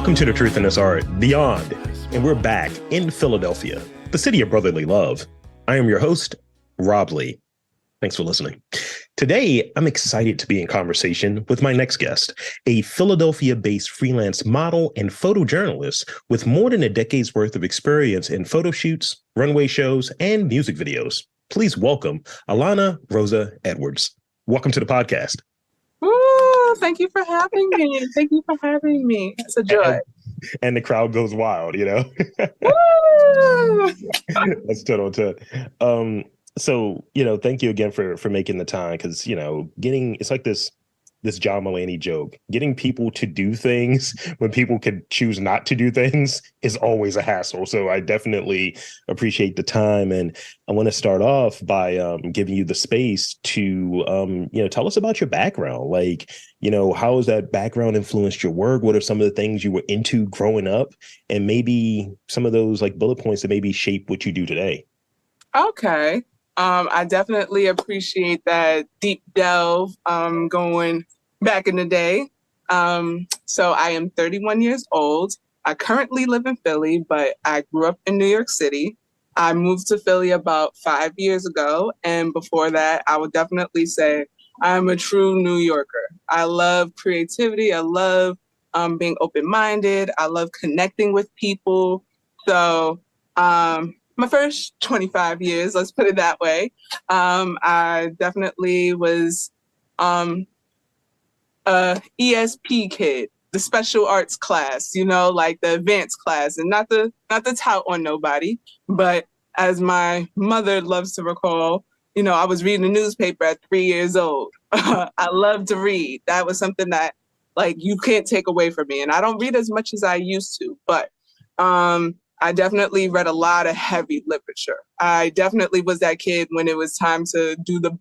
Welcome to The Truth in This Art Beyond, and we're back in Philadelphia, the city of brotherly love. I am your host, Rob Lee. Thanks for listening. Today, I'm excited to be in conversation with my next guest, a Philadelphia-based freelance model and photojournalist with more than a decade's worth of experience in photo shoots, runway shows, and music videos. Please welcome Alana Rosa Edwards. Welcome to the podcast. Ooh, thank you for having me. Thank you for having me. It's a joy. And the crowd goes wild, you know? Woo! That's total. So, thank you again for making the time, because, it's like this John Mulaney joke. Getting people to do things when people can choose not to do things is always a hassle. So I definitely appreciate the time. And I want to start off by giving you the space to, tell us about your background. Like, how has that background influenced your work? What are some of the things you were into growing up? And maybe some of those like bullet points that maybe shape what you do today. Okay. I definitely appreciate that deep delve going back in the day. So I am 31 years old. I currently live in Philly, but I grew up in New York City. I moved to Philly about 5 years ago. And before that, I would definitely say I'm a true New Yorker. I love creativity. I love being open-minded. I love connecting with people. So my first 25 years, let's put it that way, I definitely was a ESP kid, the special arts class, like the advanced class, and not the tout on nobody, but as my mother loves to recall, I was reading the newspaper at 3 years old. I love to read. That was something that you can't take away from me. And I don't read as much as I used to, but I definitely read a lot of heavy literature. I definitely was that kid when it was time to do the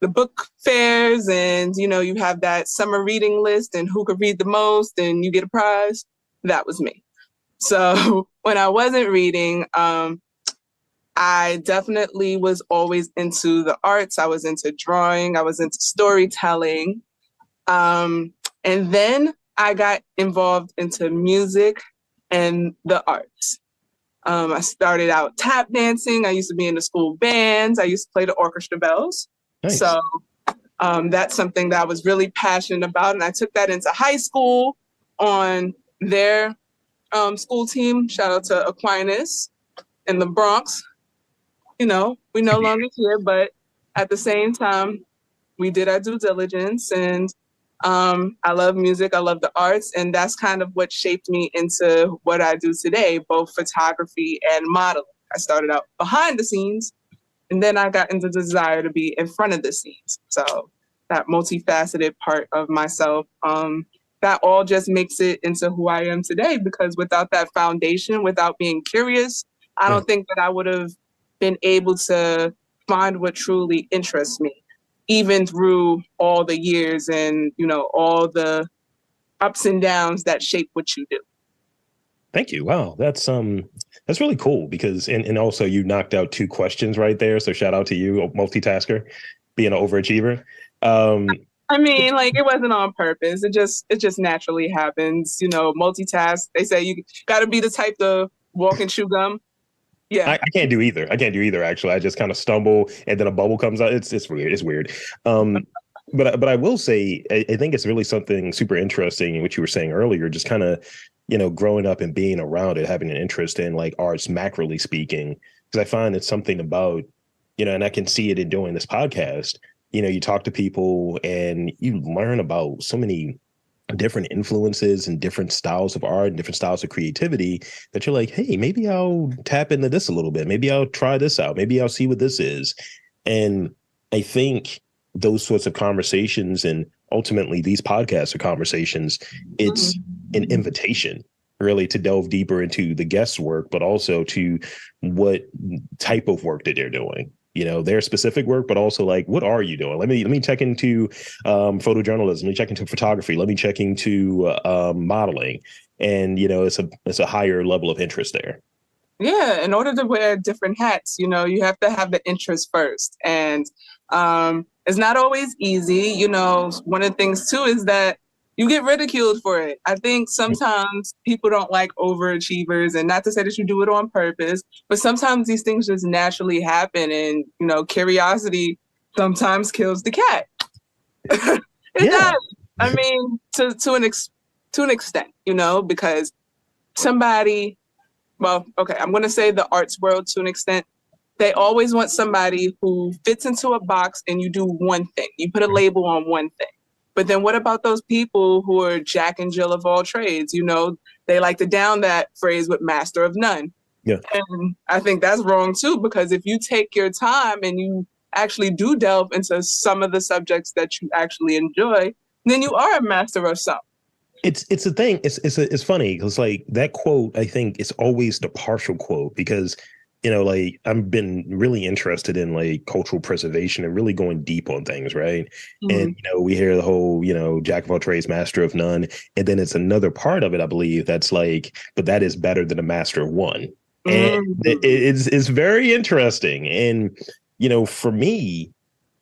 book fairs, and you have that summer reading list and who could read the most and you get a prize. That was me. So when I wasn't reading, I definitely was always into the arts. I was into drawing. I was into storytelling. And then I got involved into music and the arts. I started out tap dancing. I used to be in the school bands. I used to play the orchestra bells. Nice. So that's something that I was really passionate about. And I took that into high school on their school team. Shout out to Aquinas in the Bronx. We no longer here, but at the same time, we did our due diligence, and I love music. I love the arts. And that's kind of what shaped me into what I do today, both photography and modeling. I started out behind the scenes, and then I got into the desire to be in front of the scenes. So that multifaceted part of myself, that all just makes it into who I am today, because without that foundation, without being curious, I don't think that I would have been able to find what truly interests me, even through all the years and, all the ups and downs that shape what you do. Thank you. Wow. That's really cool, because, and also you knocked out 2 questions right there. So shout out to you, multitasker, being an overachiever. It wasn't on purpose. It just naturally happens, multitask. They say you got to be the type to walk and chew gum. Yeah, I can't do either. Actually, I just kind of stumble and then a bubble comes out. It's weird. It's weird. But I will say, I think it's really something super interesting in what you were saying earlier, just kind of, growing up and being around it, having an interest in like arts, macroly speaking, because I find it's something about, and I can see it in doing this podcast. You talk to people and you learn about so many different influences and different styles of art and different styles of creativity that you're like, hey, maybe I'll tap into this a little bit. Maybe I'll try this out. Maybe I'll see what this is. And I think those sorts of conversations, and ultimately these podcasts are conversations, it's an invitation really to delve deeper into the guest's work, but also to what type of work that they're doing. Their specific work, but also like, what are you doing? Let me check into photojournalism. Let me check into photography. Let me check into modeling. And, it's a higher level of interest there. Yeah. In order to wear different hats, you have to have the interest first. And it's not always easy. One of the things, too, is that, you get ridiculed for it. I think sometimes people don't like overachievers, and not to say that you do it on purpose, but sometimes these things just naturally happen, and curiosity sometimes kills the cat. It does. I mean, to an extent, because somebody, well, okay, I'm going to say the arts world to an extent. They always want somebody who fits into a box and you do one thing. You put a label on one thing. But then what about those people who are Jack and Jill of all trades? They like to down that phrase with master of none. Yeah. And I think that's wrong too, because if you take your time and you actually do delve into some of the subjects that you actually enjoy, then you are a master of some. It's a thing. It's funny because like that quote, I think is always the partial quote because like I've been really interested in like cultural preservation and really going deep on things, right? And we hear the whole, Jack of all trades, master of none, and then it's another part of it, I believe, that's like, but that is better than a master of one, and it's very interesting. And for me,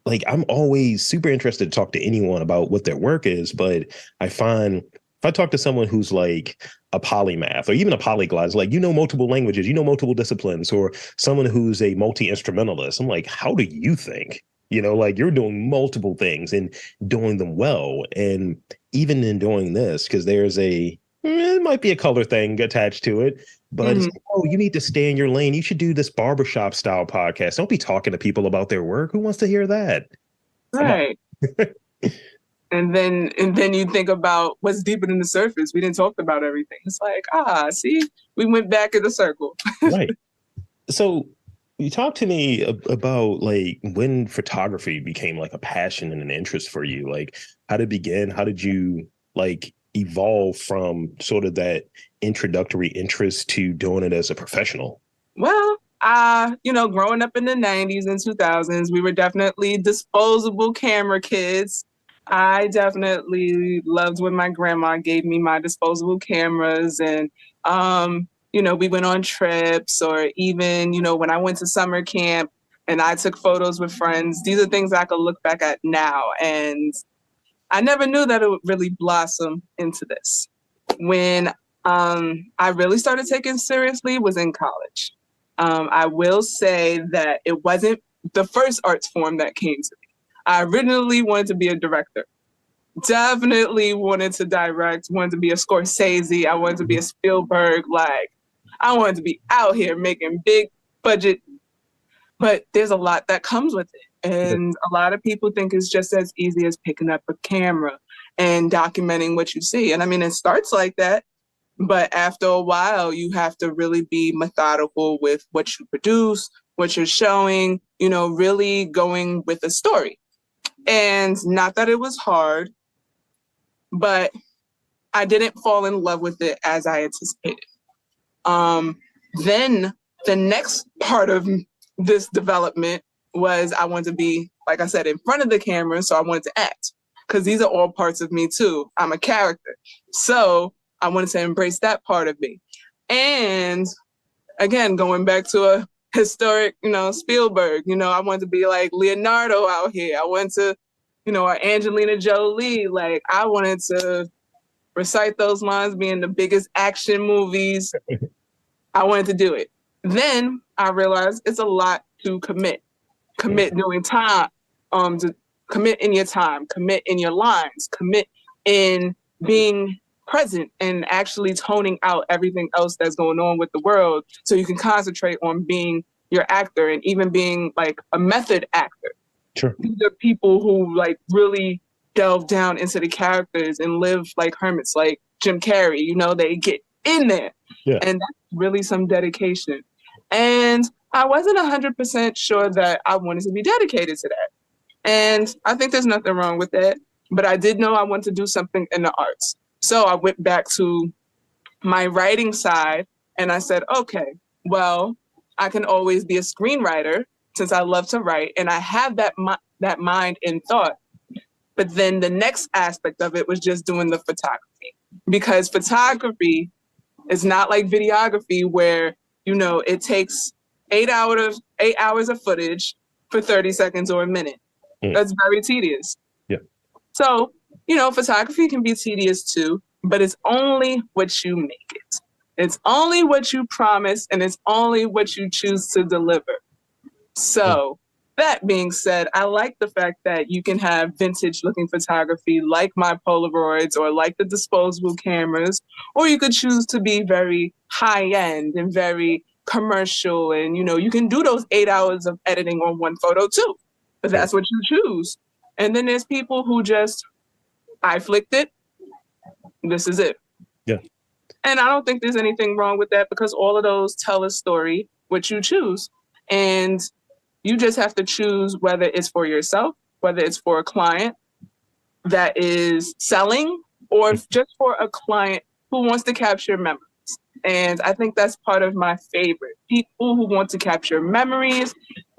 like I'm always super interested to talk to anyone about what their work is, but I find if I talk to someone who's like a polymath or even a polyglot, like, multiple languages, multiple disciplines, or someone who's a multi-instrumentalist, I'm like, how do you think? Like you're doing multiple things and doing them well. And even in doing this, because there's it might be a color thing attached to it, but it's like, oh, you need to stay in your lane. You should do this barbershop style podcast. Don't be talking to people about their work. Who wants to hear that? Right. And then you think about what's deeper than the surface. We didn't talk about everything. It's like, see, we went back in the circle. Right. So you talk to me about like when photography became like a passion and an interest for you. Like how did it begin? How did you like evolve from sort of that introductory interest to doing it as a professional? Well, growing up in the 90s and 2000s, we were definitely disposable camera kids. I definitely loved when my grandma gave me my disposable cameras and, we went on trips or even, when I went to summer camp and I took photos with friends. These are things I could look back at now. And I never knew that it would really blossom into this. When I really started taking seriously was in college. I will say that it wasn't the first arts form that came to me. I originally wanted to be a director. Definitely wanted to direct, wanted to be a Scorsese. I wanted to be a Spielberg. Like, I wanted to be out here making big budget. But there's a lot that comes with it. And a lot of people think it's just as easy as picking up a camera and documenting what you see. And I mean, it starts like that. But after a while, you have to really be methodical with what you produce, what you're showing, really going with a story. And not that it was hard, but I didn't fall in love with it as I anticipated. Then the next part of this development was I wanted to be, like I said, in front of the camera. So I wanted to act because these are all parts of me too. I'm a character. So I wanted to embrace that part of me. And again, going back to a historic, Spielberg, I wanted to be like Leonardo out here. I wanted to, or Angelina Jolie. Like I wanted to recite those lines, be in the biggest action movies. I wanted to do it. Then I realized it's a lot to commit doing time, to commit in your time, commit in your lines, commit in being present and actually toning out everything else that's going on with the world so you can concentrate on being your actor and even being like a method actor. Sure. These are people who like really delve down into the characters and live like hermits, like Jim Carrey, they get in there. Yeah. And that's really some dedication. And I wasn't 100% sure that I wanted to be dedicated to that. And I think there's nothing wrong with that. But I did know I wanted to do something in the arts. So I went back to my writing side and I said, okay, well, I can always be a screenwriter since I love to write and I have that mind and thought. But then the next aspect of it was just doing the photography, because photography is not like videography where, it takes 8 hours of footage for 30 seconds or a minute. That's very tedious. Yeah. So photography can be tedious too, but it's only what you make it. It's only what you promise, and it's only what you choose to deliver. So that being said, I like the fact that you can have vintage looking photography like my Polaroids or like the disposable cameras, or you could choose to be very high end and very commercial. And, you can do those 8 hours of editing on one photo too, but that's what you choose. And then there's people who just, I flicked it. This is it. Yeah. And I don't think there's anything wrong with that because all of those tell a story, what you choose. And you just have to choose whether it's for yourself, whether it's for a client that is selling, or just for a client who wants to capture memories. And I think that's part of my favorite. People who want to capture memories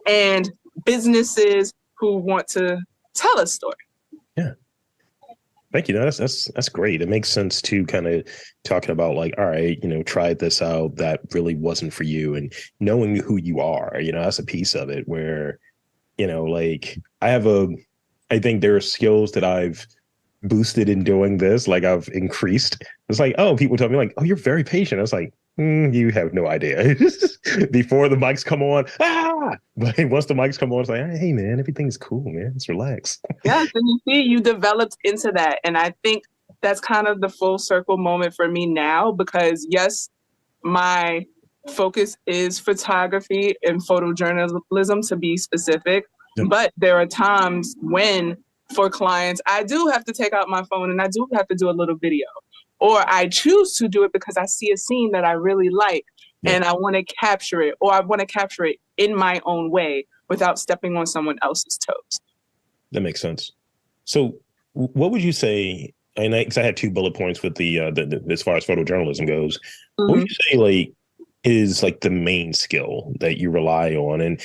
and businesses who want to tell a story. Yeah. Thank you. No, that's great. It makes sense to kind of talking about like, all right, tried this out. That really wasn't for you, and knowing who you are, that's a piece of it where, like I think there are skills that I've boosted in doing this. Like I've increased. It's like, oh, people tell me like, oh, you're very patient. I was like, you have no idea. Before the mics come on, but once the mics come on, it's like, hey man, everything's cool, man. Let's relax. Yes, and you see, you developed into that. And I think that's kind of the full circle moment for me now, because yes, my focus is photography and photojournalism to be specific. Yep. But there are times when for clients, I do have to take out my phone and I do have to do a little video. Or I choose to do it because I see a scene that I really like and I want to capture it, or I want to capture it in my own way without stepping on someone else's toes. That makes sense. So what would you say, and because I had 2 bullet points with the as far as photojournalism goes, what would you say like is like the main skill that you rely on, and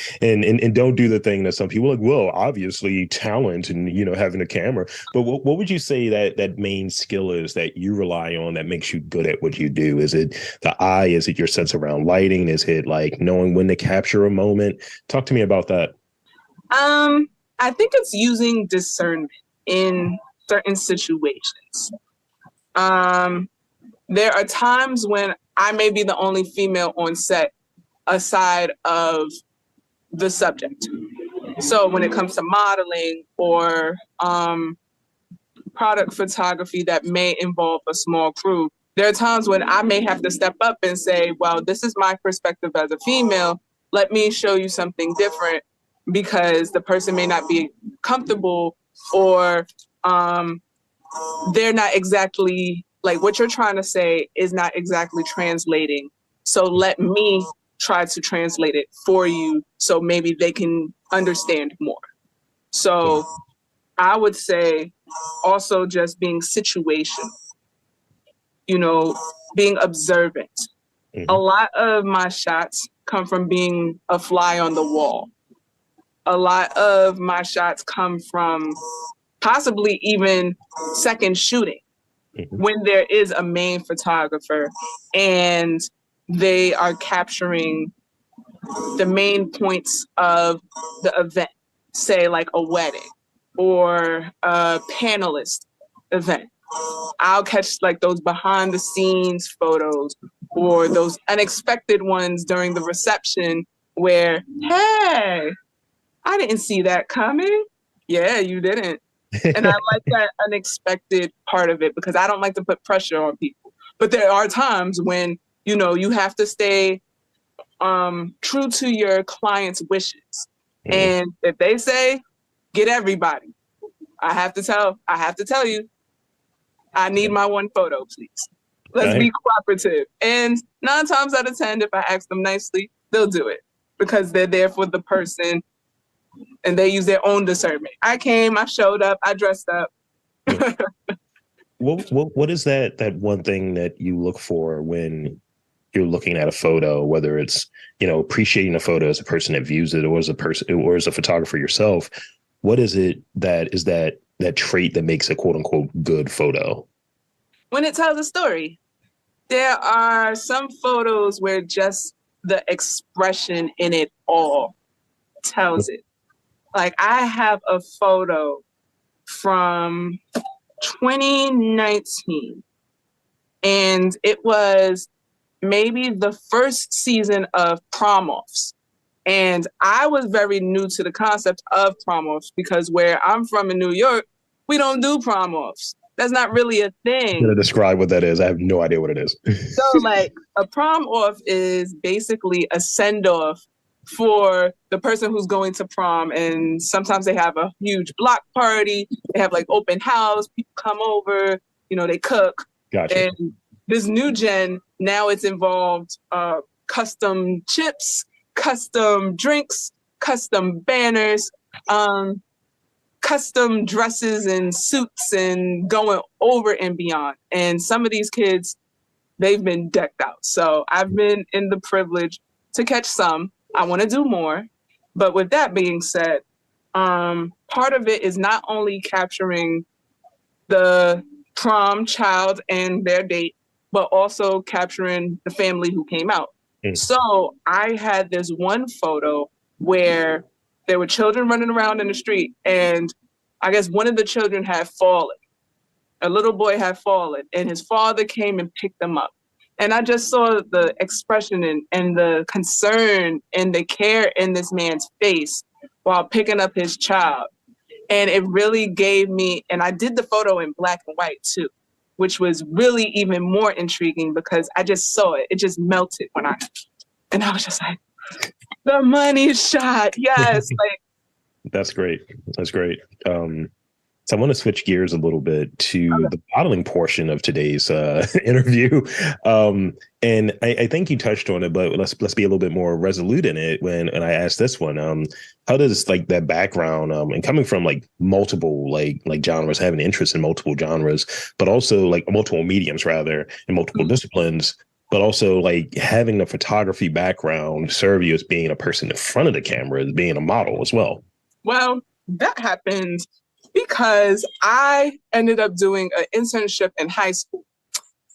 don't do the thing that some people are like, well, obviously talent and having a camera, but what would you say that main skill is that you rely on that makes you good at what you do? Is it the eye? Is it your sense around lighting? Is it like knowing when to capture a moment? Talk to me about that. I think it's using discernment in certain situations. There are times when I may be the only female on set aside of the subject. So when it comes to modeling or product photography that may involve a small crew, there are times when I may have to step up and say, well, this is my perspective as a female. Let me show you something different, because the person may not be comfortable, or they're not exactly like what you're trying to say is not exactly translating. So let me try to translate it for you so maybe they can understand more. So I would say also just being situational, being observant. Mm-hmm. A lot of my shots come from being a fly on the wall. A lot of my shots come from possibly even second shooting. Mm-hmm. When there is a main photographer and they are capturing the main points of the event, say like a wedding or a panelist event. I'll catch like those behind the scenes photos or those unexpected ones during the reception where, hey, I didn't see that coming. Yeah, you didn't. And I like that unexpected part of it, because I don't like to put pressure on people. But there are times when, you have to stay true to your client's wishes. Mm-hmm. And if they say, get everybody, I have to tell you, I need my one photo, please. Let's be cooperative. And 9 times out of 10, if I ask them nicely, they'll do it because they're there for the person and they use their own discernment. I came, I showed up, I dressed up. What is that one thing that you look for when you're looking at a photo, whether it's, appreciating a photo as a person that views it or as a person or as a photographer yourself? What is it that is that trait that makes a quote unquote good photo? When it tells a story. There are some photos where just the expression in it all tells it. Like I have a photo from 2019. And it was maybe the first season of prom offs. And I was very new to the concept of prom offs because where I'm from in New York, we don't do prom offs. That's not really a thing. I'm gonna describe what that is. I have no idea what it is. So like a prom off is basically a send off for the person who's going to prom. And sometimes they have a huge block party. They have like open house, people come over, they cook. Gotcha. And this new gen, now it's involved custom chips, custom drinks, custom banners, custom dresses and suits and going over and beyond. And some of these kids, they've been decked out. So I've been in the privilege to catch some. I want to do more. But with that being said, part of it is not only capturing the prom child and their date, but also capturing the family who came out. So I had this one photo where there were children running around in the street, and I guess one of the children had fallen. A little boy had fallen, and his father came and picked them up. And I just saw the expression and the concern and the care in this man's face while picking up his child. And it really gave me, and I did the photo in black and white too, which was really even more intriguing because I just saw it. It just melted and I was just like, the money shot. Yes. That's great. That's great. So I want to switch gears a little bit to the modeling portion of today's interview. And I think you touched on it, but let's be a little bit more resolute in it when I asked this one. How does like that background and coming from like multiple like genres, having interest in multiple genres, but also like multiple mediums rather, and multiple disciplines, but also like having the photography background serve you as being a person in front of the camera, as being a model as well? Well, that happened because I ended up doing an internship in high school.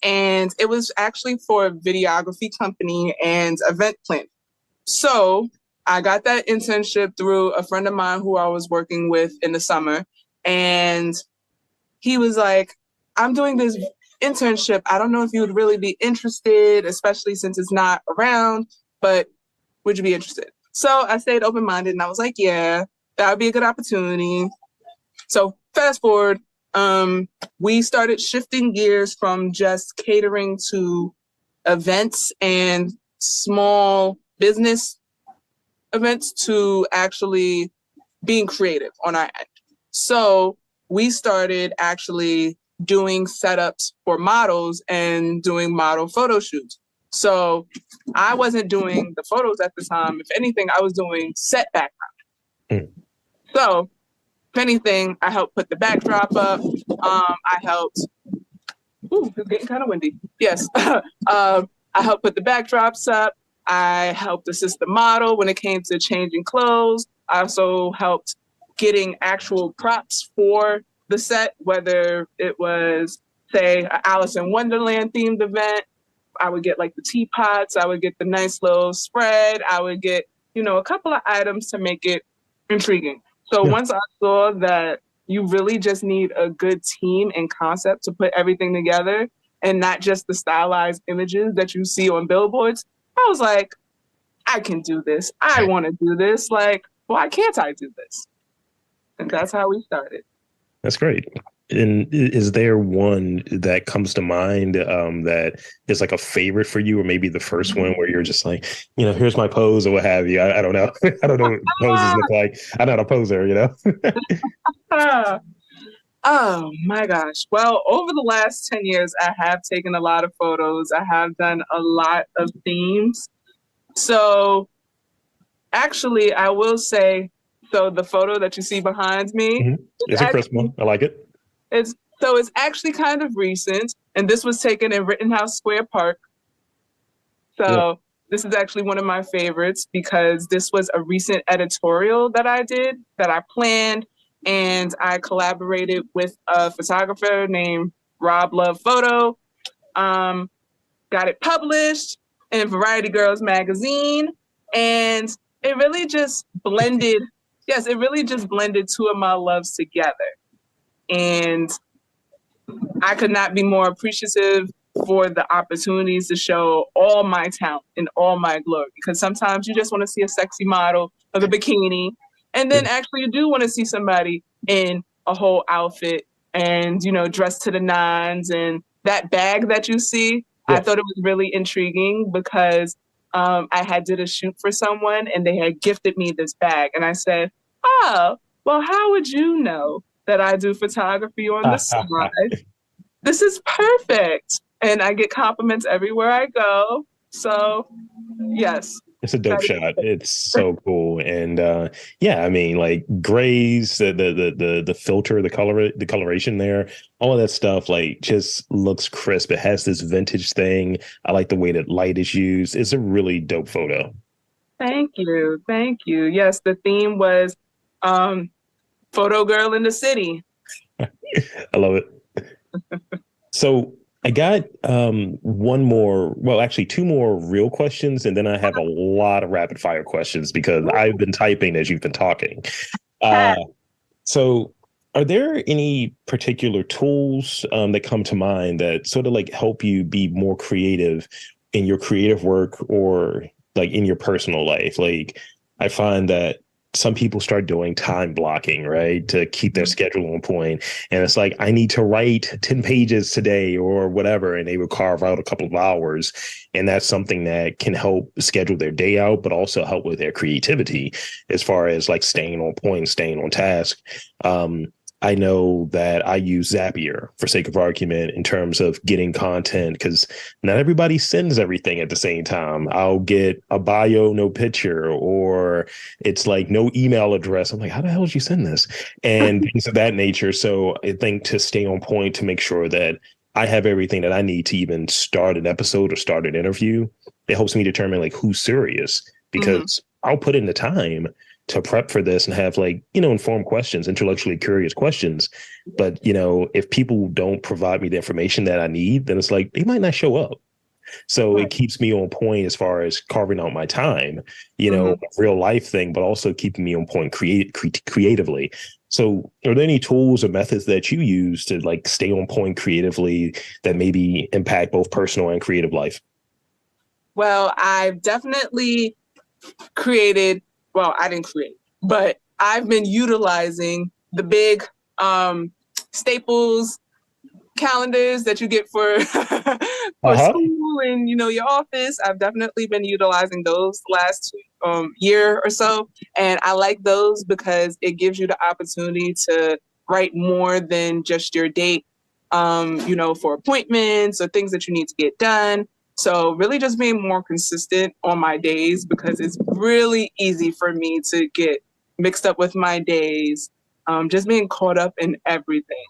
And it was actually for a videography company and event planning. So I got that internship through a friend of mine who I was working with in the summer. And he was like, I'm doing this internship. I don't know if you would really be interested, especially since it's not around, but would you be interested? So I stayed open-minded and I was like, yeah, that would be a good opportunity. So fast forward, we started shifting gears from just catering to events and small business events to actually being creative on our end. So we started actually doing setups for models and doing model photo shoots. So I wasn't doing the photos at the time. If anything, I was doing set background. So if anything, I helped put the backdrop up. I helped, it's getting kind of windy. Yes. I helped put the backdrops up. I helped assist the model when it came to changing clothes. I also helped getting actual props for the set, whether it was, say, an Alice in Wonderland themed event. I would get like the teapots. I would get the nice little spread. I would get, a couple of items to make it intriguing. So once I saw that you really just need a good team and concept to put everything together and not just the stylized images that you see on billboards, I was like, I can do this. I want to do this. Like, why can't I do this? And that's how we started. That's great. And is there one that comes to mind that is like a favorite for you, or maybe the first one where you're just like, here's my pose or what have you? I don't know. I don't know what poses look like. I'm not a poser, Oh my gosh. Well, over the last 10 years, I have taken a lot of photos. I have done a lot of themes. So actually, I will say, so the photo that you see behind me, it's a crisp one. I like it. It's actually kind of recent, and this was taken in Rittenhouse Square Park. So This is actually one of my favorites because this was a recent editorial that I did, that I planned, and I collaborated with a photographer named Rob Love Photo. Got it published in Variety Girls magazine, and it really just blended. Yes, it really just blended two of my loves together. And I could not be more appreciative for the opportunities to show all my talent and all my glory. Because sometimes you just want to see a sexy model of a bikini, and then actually you do want to see somebody in a whole outfit and dressed to the nines. And that bag that you see, I Yeah. thought it was really intriguing because I had did a shoot for someone and they had gifted me this bag, and I said, "Oh, well, how would you know that I do photography on the side? This is perfect." And I get compliments everywhere I go. So, yes. It's a dope shot. It's so cool. And yeah, I mean, like grays, the filter, the coloration there, all of that stuff like just looks crisp. It has this vintage thing. I like the way that light is used. It's a really dope photo. Thank you. Thank you. Yes, the theme was um, Photo Girl in the City. I love it. So I got one more, well, actually two more real questions, and then I have a lot of rapid fire questions because I've been typing as you've been talking. Uh, so are there any particular tools that come to mind that sort of like help you be more creative in your creative work or like in your personal life? Like I find that some people start doing time blocking, right, to keep their schedule on point. And it's like, I need to write 10 pages today or whatever. And they would carve out a couple of hours. And that's something that can help schedule their day out, but also help with their creativity as far as like staying on point, staying on task. I know that I use Zapier for sake of argument in terms of getting content because not everybody sends everything at the same time. I'll get a bio, no picture, or it's like no email address. I'm like, how the hell did you send this? And things of that nature. So I think to stay on point, to make sure that I have everything that I need to even start an episode or start an interview, it helps me determine like who's serious because I'll put in the time to prep for this and have like, informed questions, intellectually curious questions. But, if people don't provide me the information that I need, then it's like they might not show up. So it keeps me on point as far as carving out my time, real life thing, but also keeping me on point creatively. So are there any tools or methods that you use to like stay on point creatively that maybe impact both personal and creative life? Well, I've definitely created, well, I didn't create, but I've been utilizing the big Staples calendars that you get for for school and your office. I've definitely been utilizing those last year or so, and I like those because it gives you the opportunity to write more than just your date, for appointments or things that you need to get done. So really just being more consistent on my days because it's really easy for me to get mixed up with my days, just being caught up in everything.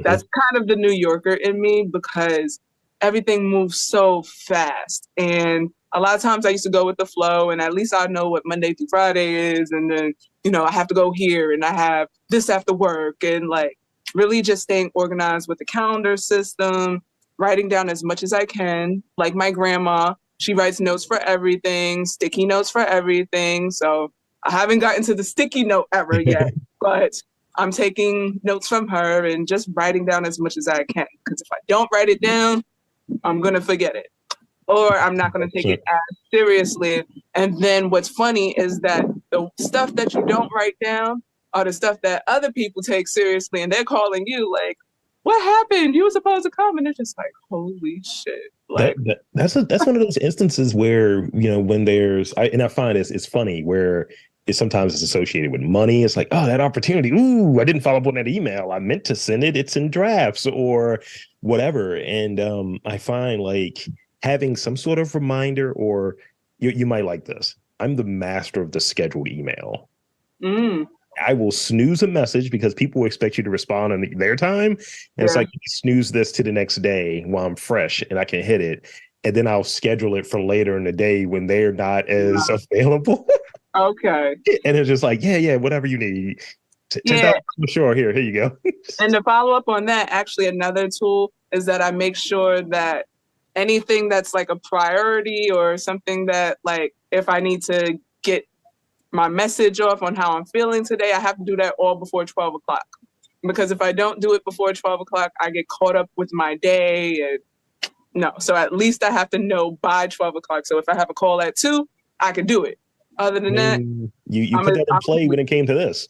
That's kind of the New Yorker in me because everything moves so fast. And a lot of times I used to go with the flow and at least I know what Monday through Friday is. And then, I have to go here and I have this after work and like really just staying organized with the calendar system, writing down as much as I can. Like my grandma, she writes notes for everything, sticky notes for everything. So I haven't gotten to the sticky note ever yet, but I'm taking notes from her and just writing down as much as I can. Because if I don't write it down, I'm going to forget it. Or I'm not going to take it as seriously. And then what's funny is that the stuff that you don't write down are the stuff that other people take seriously. And they're calling you like, what happened? You were supposed to come. And they're just like, holy shit. Like That's one of those instances where, when I find it's funny where sometimes it's associated with money. It's like, oh, that opportunity. Ooh, I didn't follow up on that email. I meant to send it. It's in drafts or whatever. And I find like having some sort of reminder, or you might like this. I'm the master of the scheduled email. I will snooze a message because people expect you to respond in their time. And it's like, snooze this to the next day while I'm fresh and I can hit it. And then I'll schedule it for later in the day when they're not as available. Okay. And it's just like, yeah, whatever you need. 10,000 sure, here you go. And to follow up on that, actually another tool is that I make sure that anything that's like a priority or something that like if I need to get my message off on how I'm feeling today, I have to do that all before 12 o'clock. because if I don't do it before 12 o'clock, I get caught up with my day. And no, so at least I have to know by 12 o'clock. So if I have a call at 2, I can do it. Other than that, you put that in play when it came to this.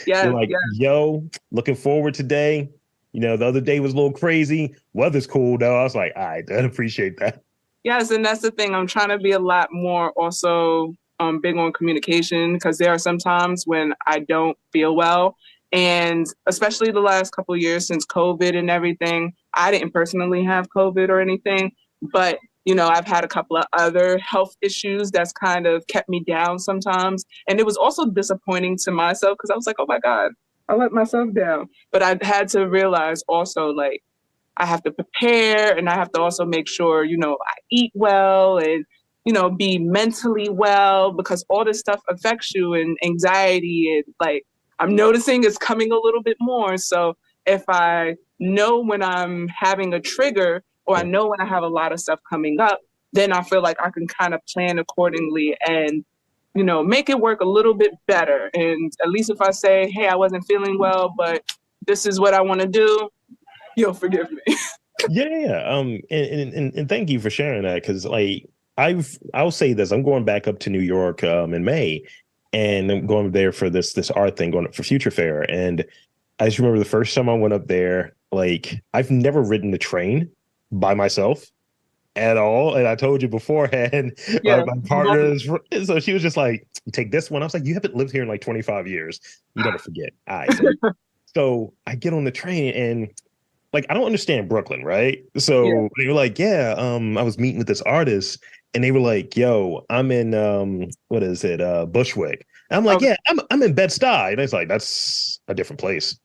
Yeah, You're like, yeah. yo, looking forward today. You know, the other day was a little crazy. Weather's cool though. I was like, all right, I appreciate that. Yes, and that's the thing. I'm trying to be a lot more also big on communication, because there are some times when I don't feel well. And especially the last couple of years since COVID and everything, I didn't personally have COVID or anything, but I've had a couple of other health issues that's kind of kept me down sometimes. And it was also disappointing to myself because I was like, oh my God, I let myself down. But I had to realize also, like, I have to prepare, and I have to also make sure, I eat well and, be mentally well, because all this stuff affects you, and anxiety, and like I'm noticing it's coming a little bit more. So if I know when I'm having a trigger, or I know when I have a lot of stuff coming up, then I feel like I can kind of plan accordingly and, make it work a little bit better. And at least if I say, hey, I wasn't feeling well, but this is what I want to do, you'll forgive me. Yeah. And thank you for sharing that, because like I'll say this: I'm going back up to New York in May, and I'm going there for this art thing, going up for Future Fair. And I just remember the first time I went up there, like I've never ridden the train by myself at all. And I told you beforehand, Yeah. my partners, so she was just like, take this one. I was like, you haven't lived here in like 25 years. You never forget. All right. So I get on the train, and like, I don't understand Brooklyn, right? So they were like, yeah, I was meeting with this artist, and they were like, yo, I'm in what is it, Bushwick. And I'm like, Okay. yeah, I'm in Bed-Stuy. And it's like, that's a different place.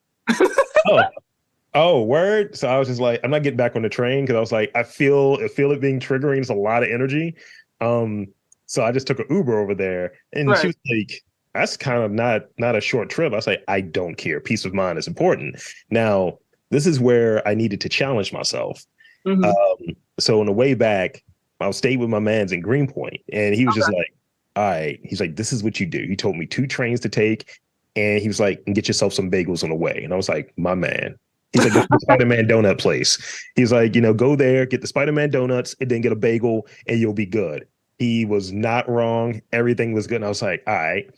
Oh, word. So I was just like, I'm not getting back on the train, because I was like, I feel it being triggering. It's a lot of energy. So I just took an Uber over there, and she Right. was like, that's kind of not a short trip. I was like, I don't care. Peace of mind is important. Now, this is where I needed to challenge myself. Mm-hmm. So on the way back, I stayed with my man's in Greenpoint, and he was just like, all right, he's like, this is what you do. He told me 2 trains to take, and he was like, and get yourself some bagels on the way. And I was like, my man. He's like, go to the Spider-Man donut place. He's like, go there, get the Spider-Man donuts, and then get a bagel, and you'll be good. He was not wrong. Everything was good. And I was like, all right.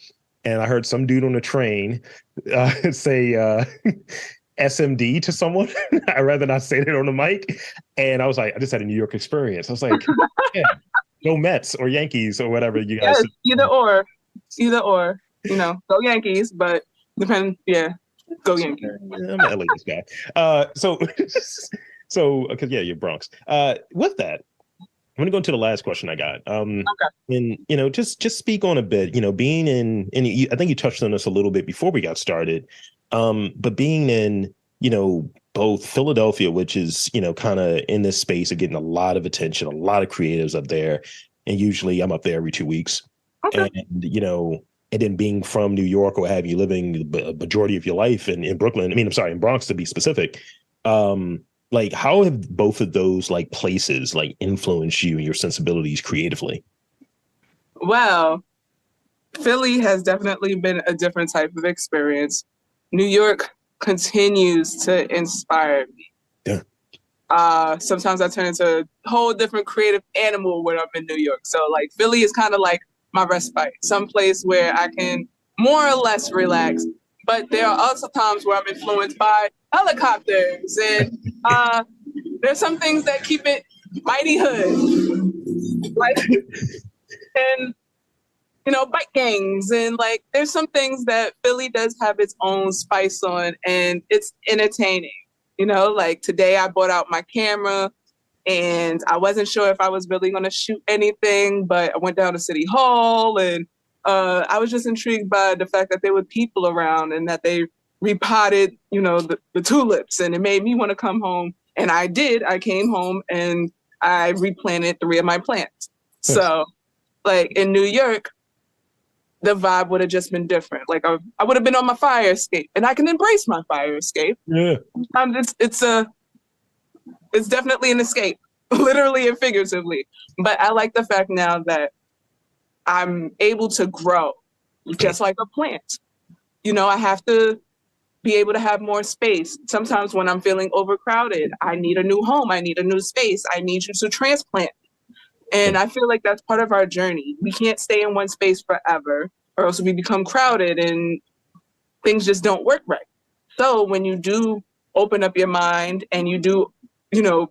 And I heard some dude on the train say SMD to someone. I'd rather not say that on the mic. And I was like, I just had a New York experience. I was like, yeah, go Mets or Yankees or whatever you guys. Yeah, either or, go Yankees, but go Yankees. I'm an LA's guy. So because you're Bronx. With that, I'm gonna go into the last question I got. Okay. And just speak on a bit. Being in, and I think you touched on this a little bit before we got started. But being in, both Philadelphia, which is, kind of in this space of getting a lot of attention, a lot of creatives up there, and usually I'm up there every 2 weeks. Okay. And then being from New York, or have you living the majority of your life in Brooklyn, in Bronx to be specific. Like, how have both of those like places like influenced you and your sensibilities creatively? Well, Philly has definitely been a different type of experience. New York continues to inspire me. Yeah. Sometimes I turn into a whole different creative animal when I'm in New York. So like Philly is kind of like my respite, some place where I can more or less relax. But there are also times where I'm influenced by helicopters, and there's some things that keep it mighty hood, like, and bike gangs, and like there's some things that Philly does have its own spice on, and it's entertaining. Like today I brought out my camera, and I wasn't sure if I was really going to shoot anything, but I went down to City Hall, and I was just intrigued by the fact that there were people around, and that they repotted, the tulips, and it made me want to come home. And I did. I came home and I replanted 3 of my plants. Nice. So, like in New York, the vibe would have just been different. Like I would have been on my fire escape, and I can embrace my fire escape. Yeah. It's definitely an escape, literally and figuratively. But I like the fact now that I'm able to grow just like a plant. I have to be able to have more space. Sometimes when I'm feeling overcrowded, I need a new home. I need a new space. I need you to transplant. And I feel like that's part of our journey. We can't stay in one space forever, or else we become crowded and things just don't work right. So when you do open up your mind and you do,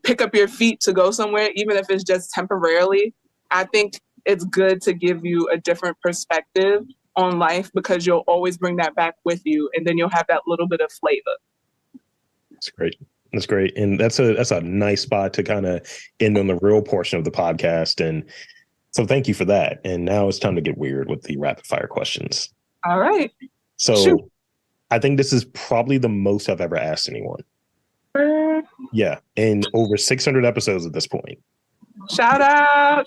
pick up your feet to go somewhere, even if it's just temporarily, I think it's good to give you a different perspective on life, because you'll always bring that back with you, and then you'll have that little bit of flavor. That's great. That's great. And that's a nice spot to kind of end on the real portion of the podcast. And so thank you for that. And now it's time to get weird with the rapid fire questions. All right. So shoot. I think this is probably the most I've ever asked anyone. Yeah. And over 600 episodes at this point. Shout out.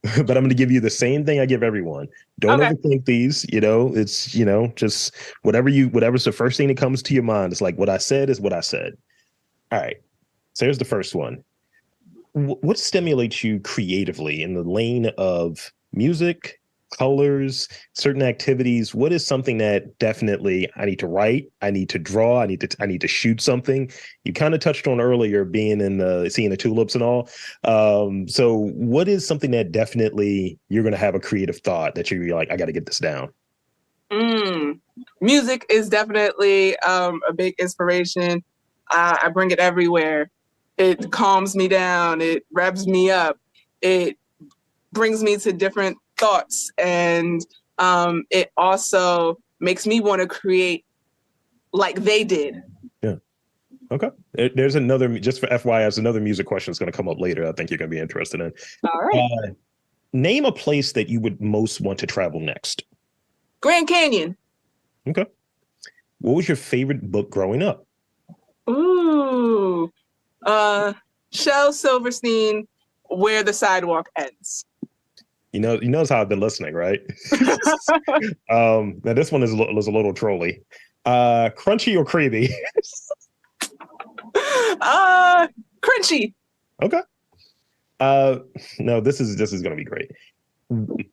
But I'm going to give you the same thing I give everyone. Don't overthink these. It's, just whatever's the first thing that comes to your mind. It's like, what I said is what I said. All right. So here's the first one. What stimulates you creatively in the lane of music, colors, certain activities? What is something that definitely I need to write, I need to draw, I need to shoot something? You kind of touched on earlier being seeing the tulips and all. So what is something that definitely you're going to have a creative thought that you're like, I got to get this down? Music is definitely a big inspiration. I bring it everywhere. It calms me down. It revs me up. It brings me to different thoughts, and it also makes me want to create like they did. Yeah. Okay. There's another, just for FYI, there's another music question that's going to come up later. I think you're going to be interested in. All right. Name a place that you would most want to travel next. Grand Canyon. Okay. What was your favorite book growing up? Ooh, Shel Silverstein, Where the Sidewalk Ends. You know how I've been listening, right? Now this one is a little trolly. Crunchy or creamy? Crunchy. Okay. No, this is going to be great.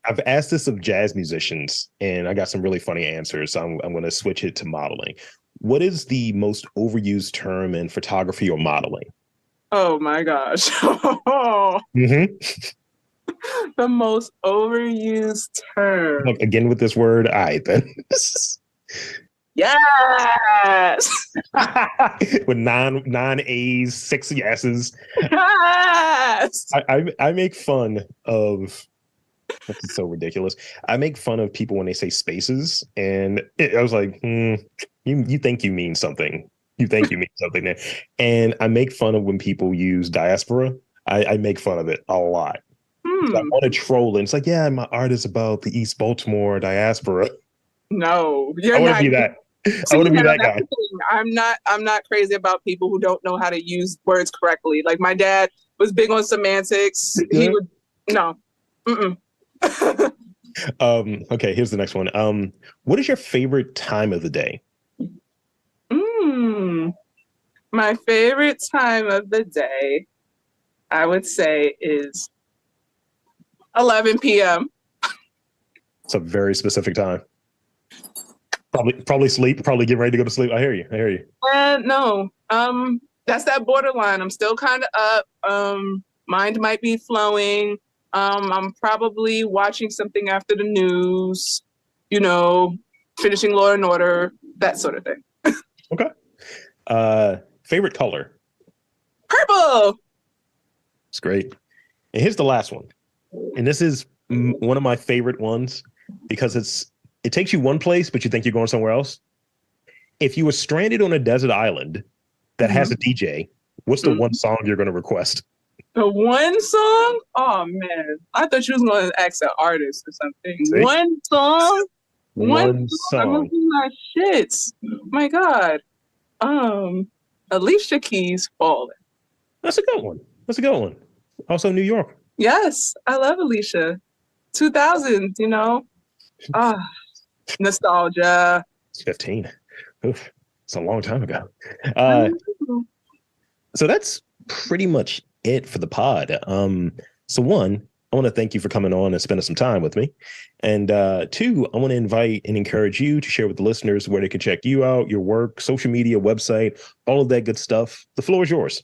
I've asked this of jazz musicians, and I got some really funny answers. So I'm going to switch it to modeling. What is the most overused term in photography or modeling? Oh my gosh. The most overused term. Look, again with this word, then. Yes. With nine A's, 6 yeses. Yes. I make fun of. This is so ridiculous. I make fun of people when they say spaces, and I was like, you think you mean something. You think you mean something there. And I make fun of when people use diaspora. I make fun of it a lot. So I want to troll it. It's like, yeah, my art is about the East Baltimore diaspora. No, I want to be that. I want to be that guy. I'm not crazy about people who don't know how to use words correctly. Like my dad was big on semantics. He would no. Okay, here's the next one. What is your favorite time of the day? My favorite time of the day, I would say, is 11 p.m. It's a very specific time. Probably sleep. Probably getting ready to go to sleep. I hear you. No. That's that borderline. I'm still kind of up. Mind might be flowing. I'm probably watching something after the news. Finishing Law and Order, that sort of thing. Okay. Favorite color? Purple. It's great. And here's the last one. And this is one of my favorite ones because it takes you one place, but you think you're going somewhere else. If you were stranded on a desert island that has a DJ, what's the one song you're going to request? The one song? Oh, man. I thought you was going to ask an artist or something. See? One song? One song. I'm looking at shits. My God. Alicia Keys, Falling. That's a good one. Also New York. Yes, I love Alicia. 2000, nostalgia. It's 15. Oof, it's a long time ago. So that's pretty much it for the pod. So one, I want to thank you for coming on and spending some time with me. And two, I want to invite and encourage you to share with the listeners where they can check you out, your work, social media, website, all of that good stuff. The floor is yours.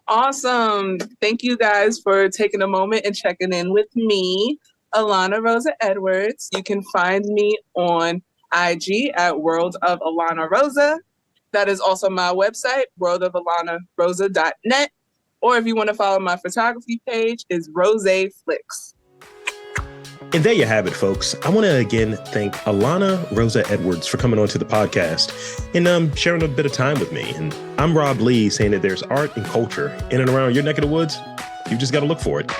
Awesome. Thank you guys for taking a moment and checking in with me, Alana Rosa Edwards. You can find me on IG at World of Alana Rosa. That is also my website, worldofalanarosa.net. Or if you want to follow my photography page, is Rose Flicks. And there you have it, folks. I want to again thank Alana Rosa Edwards for coming on to the podcast and sharing a bit of time with me. And I'm Rob Lee, saying that there's art and culture in and around your neck of the woods. You just got to look for it.